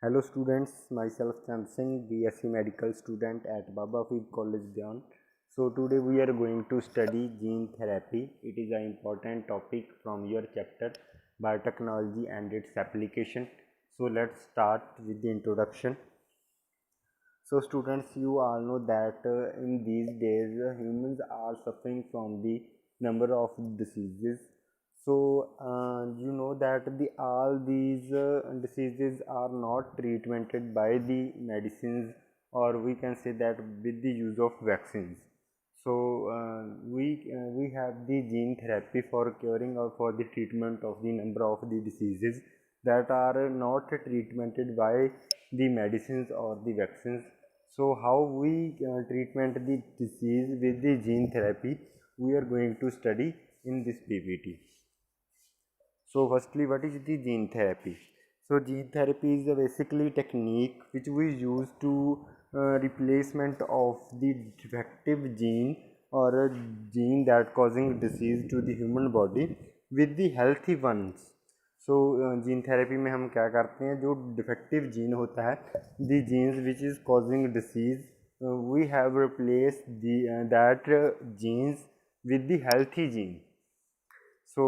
Hello students, myself Chand Singh, BSc Medical student at Baba Feed College Dhyan. So today we are going to study gene therapy. It is an important topic from your chapter biotechnology and its application. So let's start with the introduction. So students, you all know that in these days humans are suffering from the number of diseases. So you know that all these diseases are not treated by the medicines, or we can say that with the use of vaccines. So we have the gene therapy for curing or for the treatment of the number of the diseases that are not treated by the medicines or the vaccines. So how we treatment the disease with the gene therapy, we are going to study in this PPT. So firstly, what is the gene therapy? So gene therapy is a basically technique which we use to replacement of the defective gene or a gene that causing disease to the human body with the healthy ones. So gene therapy में हम क्या करते हैं, जो defective gene होता है, the genes which is causing disease, we have replace that genes with the healthy gene. So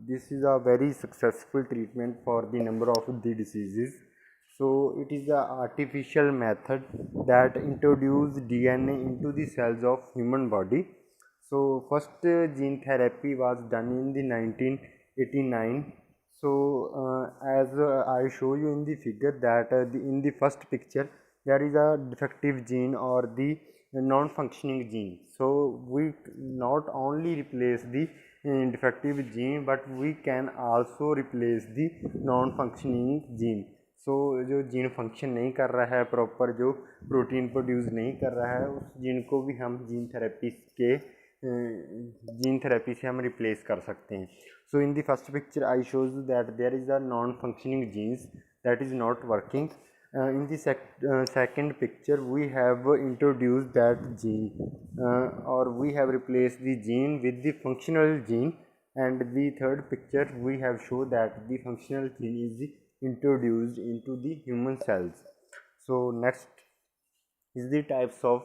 this is a very successful treatment for the number of the diseases. So it is a artificial method that introduce DNA into the cells of human body. So first gene therapy was done in the 1989. So as I show you in the figure that in the first picture there is a defective gene or the non-functioning gene. So we not only replace the defective gene but we can also replace the non-functioning gene. सो जो gene function नहीं कर रहा है proper, जो protein produce नहीं कर रहा है, उस जीन को भी हम जीन थेरेपी से हम रिप्लेस कर सकते हैं. So in the first picture I shows that there is a non functioning genes that is not working. In the second picture we have introduced that gene or we have replaced the gene with the functional gene, and the third picture we have shown that the functional gene is introduced into the human cells. So next is the types of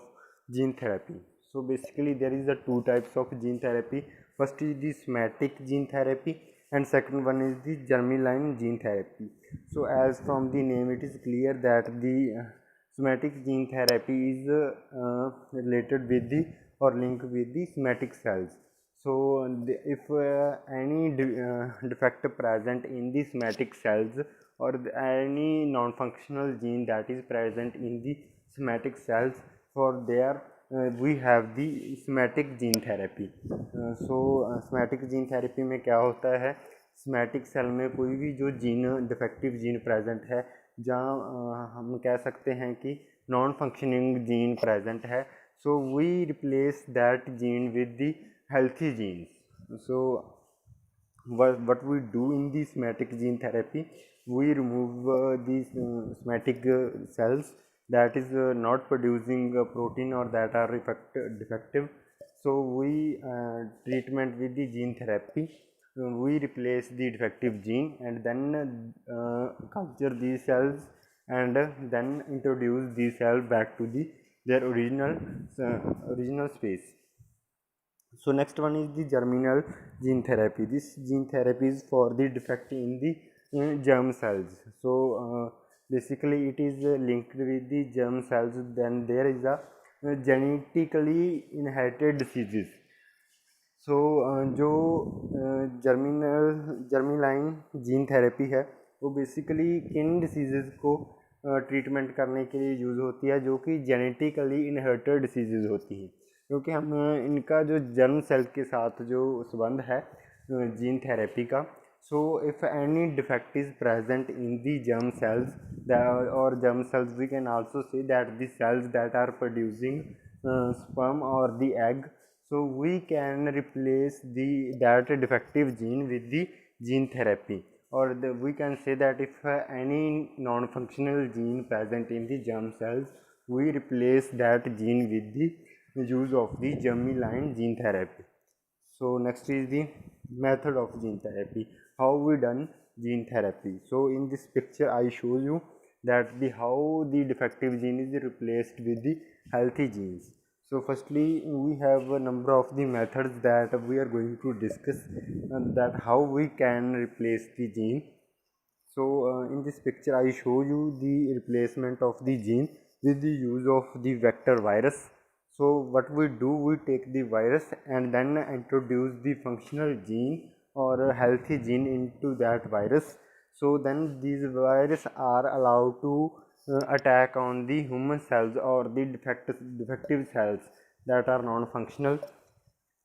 gene therapy. So basically there is a two types of gene therapy. First is the somatic gene therapy and second one is the germline gene therapy. So as from the name it is clear that the somatic gene therapy is related with the or linked with the somatic cells. So if any defect present in the somatic cells or any non-functional gene that is present in the somatic cells, for there we have the somatic gene therapy. Somatic gene therapy में क्या होता है, somatic cell में कोई भी जो gene defective gene present है, जहाँ हम कह सकते हैं कि नॉन फंक्शनिंग जीन प्रेजेंट है, so we replace that gene with the healthy genes. So what we do in the somatic gene therapy, we remove these somatic cells that is not producing protein or that are defective. So we treatment with the gene therapy, we replace the defective gene and then culture these cells and then introduce these cells back to their original space. So next one is the germinal gene therapy. This gene therapy is for the defect in the germ cells. So basically it is linked with the germ cells. Then there is a genetically inherited diseases. सो जो जर्मीलाइन gene therapy है वो basically किन disease को treatment करने के लिए use होती है, जो कि जेनेटिकली इनहेरिटेड डिसीज़ होती हैं, क्योंकि हम इनका जो जर्म सेल के साथ जो संबंध है जीन थेरेपी का. So if any defect is present in the germ cells or germ cells we can also say that the cells that are producing sperm or the egg. So we can replace that defective gene with the gene therapy, or we can say that if any non-functional gene present in the germ cells, we replace that gene with the use of the germline gene therapy. So next is the method of gene therapy. How we done gene therapy? So in this picture I show you that the how the defective gene is replaced with the healthy genes. So firstly, we have a number of the methods that we are going to discuss, that how we can replace the gene. So in this picture I show you the replacement of the gene with the use of the vector virus. So what we do, we take the virus and then introduce the functional gene or a healthy gene into that virus. So then these viruses are allowed to attack on the human cells or the defective cells that are non-functional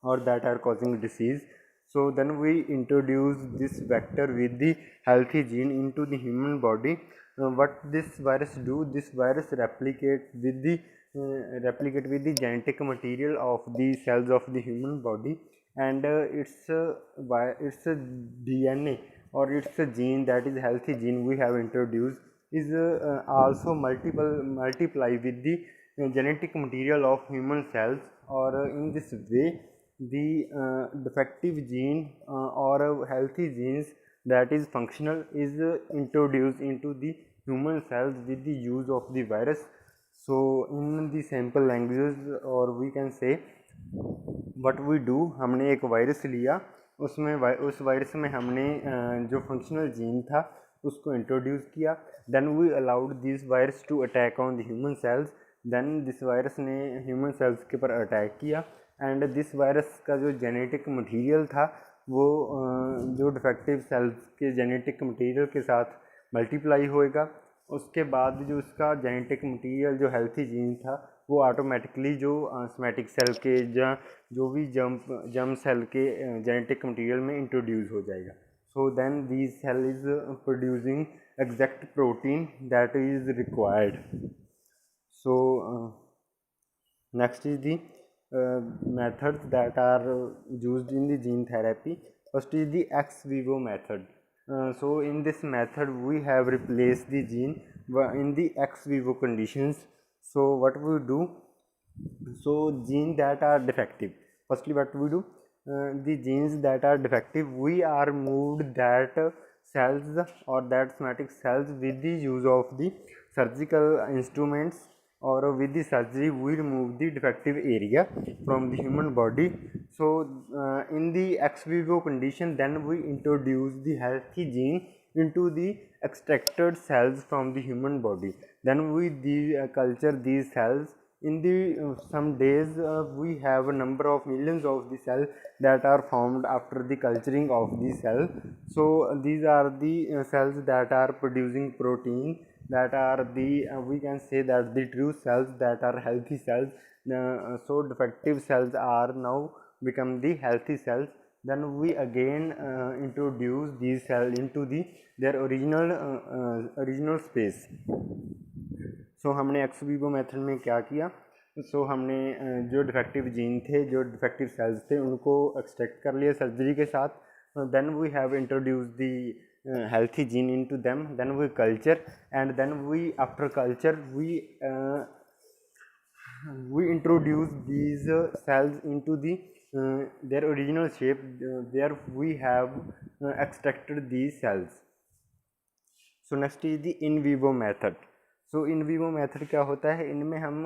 or that are causing disease. So then we introduce this vector with the healthy gene into the human body. What this virus do, this virus replicate with the genetic material of the cells of the human body, and its DNA or its a gene, that is healthy gene we have introduced, is also multiply with the genetic material of human cells, or in this way the defective gene or healthy genes that is functional is introduced into the human cells with the use of the virus. So in the simple languages, or we can say what we do, हमने एक virus लिया, उसमें उस virus में हमने जो functional gene था उसको इंट्रोड्यूस किया, then we allowed this virus to attack on the human cells, then this virus ने ह्यूमन सेल्स के ऊपर अटैक किया, एंड दिस वायरस का जो जेनेटिक मटेरियल था वो जो डिफेक्टिव सेल्स के जेनेटिक मटेरियल के साथ मल्टीप्लाई होएगा. उसके बाद जो उसका जेनेटिक मटेरियल जो हेल्थी जीन था वो ऑटोमेटिकली जो सोमैटिक सेल के जो भी जर्म सेल के जेनेटिक मटेरियल में इंट्रोड्यूस हो जाएगा. So then this cell is producing exact protein that is required. So next is the methods that are used in the gene therapy. First is the ex vivo method. So in this method we have replaced the gene in the ex vivo conditions. So what we do, so genes that are defective, firstly what we do, the genes that are defective, we are moved that cells or that somatic cells with the use of the surgical instruments, or with the surgery we remove the defective area from the human body. So in the ex vivo condition, then we introduce the healthy gene into the extracted cells from the human body, then we culture these cells. In the some days we have a number of millions of the cells that are formed after the culturing of the cell. So these are the cells that are producing protein, that are the we can say that the true cells, that are healthy cells. So defective cells are now become the healthy cells, then we again introduce these cells into their original space. सो हमने x Vivo method में क्या किया, सो हमने जो defective gene थे, जो defective sales थे, उनको एक्सट्रैक्ट कर लिया सर्जरी के साथ. Then we have introduce the healthy gene into them, then we culture, and then we after culture we introduce these cells into their original shape, where we have extracted these cells. So next is the in vivo method. So in vivo method क्या होता है, इनमें हम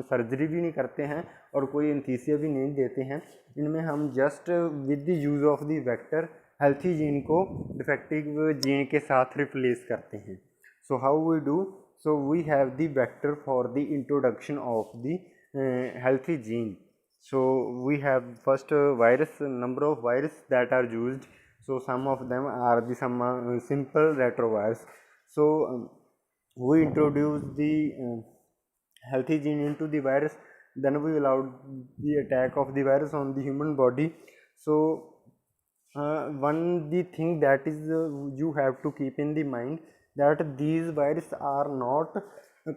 surgery भी नहीं करते हैं और कोई एंथीसिया भी नहीं देते हैं. इनमें हम just with the use of the vector healthy gene को डिफेक्टिव जीन के साथ रिप्लेस करते हैं. So how we do, so we have the vector for the introduction of the healthy gene. So we have first virus, number of virus that are used. So some of them are the some simple retrovirus. So we introduce the healthy gene into the virus, then we allowed the attack of the virus on the human body. So one the thing that is you have to keep in the mind, that these viruses are not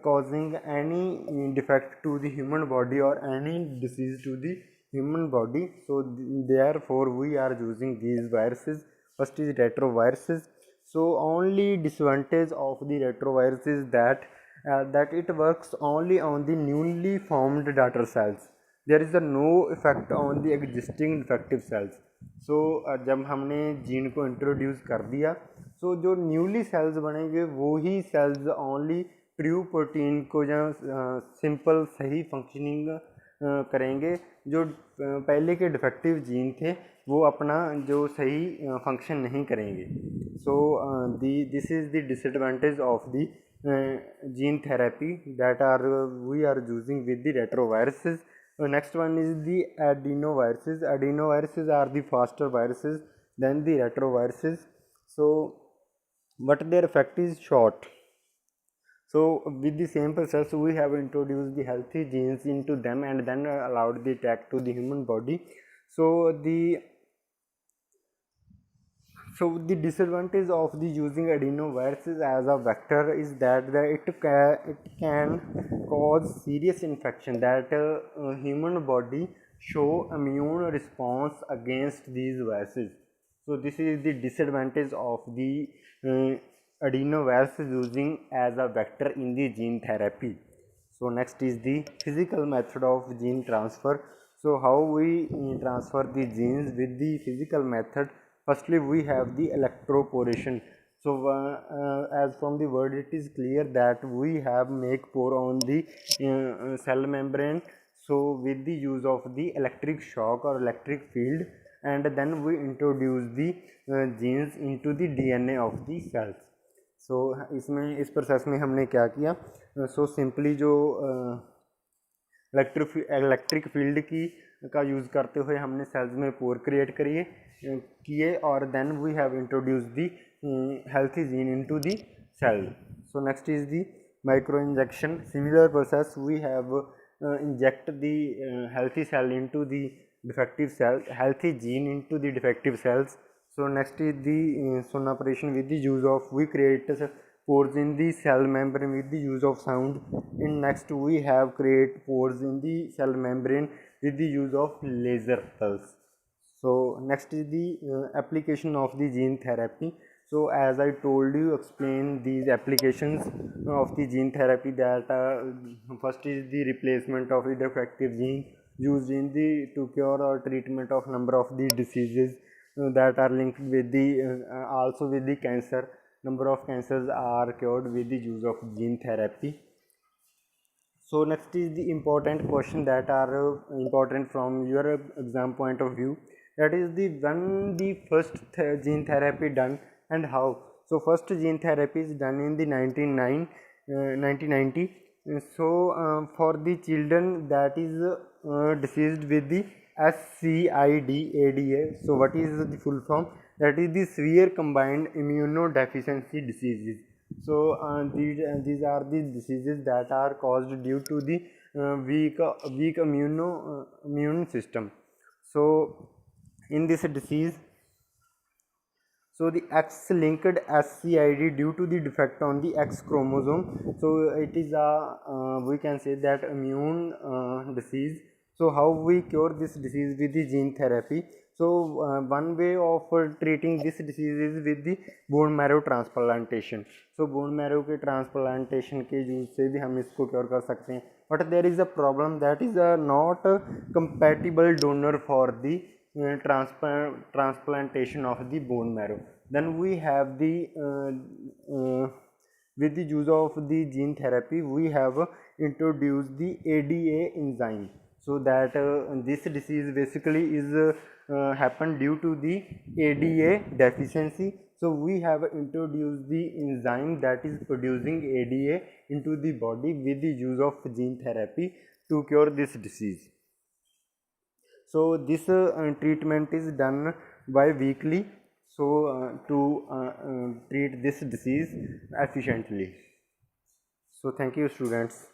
causing any defect to the human body or any disease to the human body. So therefore we are using these viruses. First is retroviruses. So only disadvantage of the retrovirus is that it works only on the newly formed daughter cells. There is no effect on the existing defective cells. जब हमने gene को introduce कर दिया, जो newly sales बनेंगे वो ही sales only true protein को या सिंपल सही फंक्शनिंग करेंगे। जो पहले के डिफेक्टिव जीन थे वो अपना जो सही फंक्शन नहीं करेंगे। This is the disadvantage of the gene therapy that we are using with the retroviruses. Next one is the adenoviruses. Adenoviruses are the faster viruses than the retroviruses, but their effect is short. With the same process we have introduced the healthy genes into them and then allowed the attack to the human body. The disadvantage of the using adenoviruses as a vector is that it can cause serious infection, that human body show immune response against these viruses. This is the disadvantage of the adenovirus using as a vector in the gene therapy. Next is the physical method of gene transfer. How we transfer the genes with the physical method? Firstly, we have the electroporation. As from the word it is clear that we have make pore on the cell membrane, with the use of the electric shock or electric field, and then we introduce the genes into the DNA of the cells. इसमें इस process में हमने क्या किया, simply जो electric field का use करते हुए हमने सेल्स में पोर क्रिएट किए और then we have introduce the healthy gene into the cell. Next is the micro injection. Similar process we have inject the healthy cell into the defective cell, healthy gene into the defective cells. Next is the operation with the use of, we create pores in the cell membrane with the use of sound. Next we have create pores in the cell membrane with the use of laser pulse. Next is the application of the gene therapy. As I told you, explain these applications of the gene therapy, that first is the replacement of the defective gene used in the to cure or treatment of number of the diseases that are linked with the also with the cancer. Number of cancers are cured with the use of gene therapy. Next is the important question that are important from your exam point of view, that is the when the first gene therapy done and how. First gene therapy is done in the 1990. For the children that is diseased with the SCID-ADA. What is the full form? That is the severe combined immunodeficiency diseases. These are the diseases that are caused due to the weak immune system. In this disease, the X-linked SCID due to the defect on the X chromosome. It is a we can say that immune disease. How we cure this disease with the gene therapy? One way of treating this disease is with the bone marrow transplantation. Bone marrow के transplantation के use से भी हम इसको cure कर सकते हैं. But there is a problem, that is not a compatible donor for the transplantation of the bone marrow. Then we have the with the use of the gene therapy, we have introduced the ADA enzyme. That this disease basically is happened due to the ADA deficiency. We have introduced the enzyme that is producing ADA into the body with the use of gene therapy to cure this disease. This treatment is done bi-weekly to treat this disease efficiently. Thank you, students.